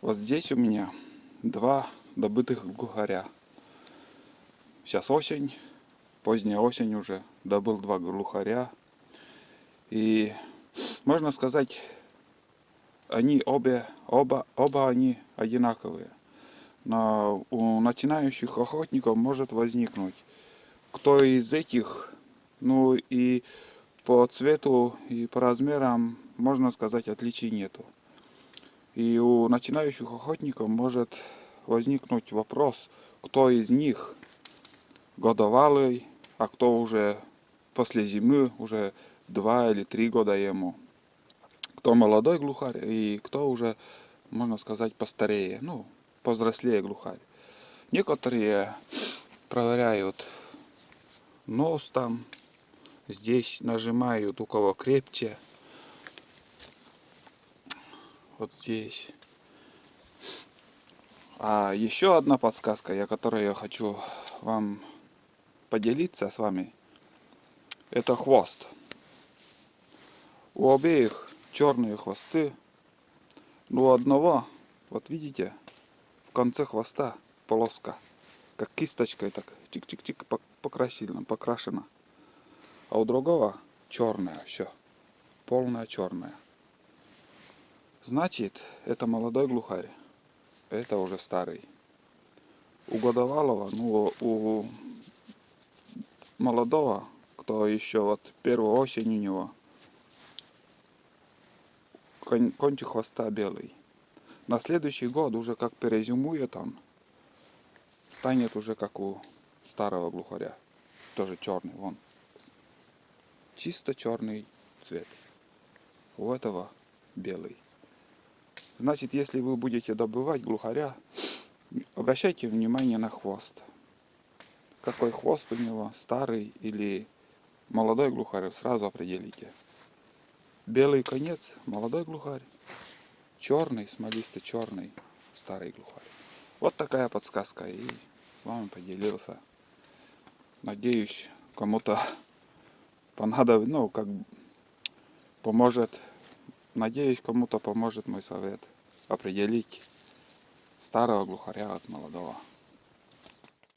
Вот здесь у меня два добытых глухаря. Сейчас осень, поздняя осень уже. Добыл два глухаря. И можно сказать, они оба они одинаковые. Но у начинающих охотников может возникнуть, кто из этих, ну и по цвету и по размерам, можно сказать, отличий нету. И у начинающих охотников может возникнуть вопрос, кто из них годовалый, а кто уже после зимы, уже 2 или 3 года ему. Кто молодой глухарь и кто уже, можно сказать, постарее, ну, повзрослее глухарь. Некоторые проверяют нос там, здесь нажимают, у кого крепче. Вот здесь. А еще одна подсказка, которой я хочу вам поделиться с вами, это хвост. У обеих черные хвосты, но у одного, вот видите, в конце хвоста полоска, как кисточкой так чик-чик-чик покрашена. А у другого черная, все, полная черная. Значит, это молодой глухарь, это уже старый. У годовалого, ну, у молодого, кто еще вот первая осень у него, кончик хвоста белый. На следующий год уже как перезимует он, станет уже как у старого глухаря. Тоже черный, вон. Чисто черный цвет. У этого белый. Значит, если вы будете добывать глухаря, обращайте внимание на хвост. Какой хвост у него, старый или молодой глухарь, сразу определите. Белый конец, молодой глухарь. Черный, смолистый черный, старый глухарь. Вот такая подсказка. И с вами поделился. Надеюсь, кому-то понадобится, ну, как поможет. Надеюсь, кому-то поможет мой совет определить старого глухаря от молодого.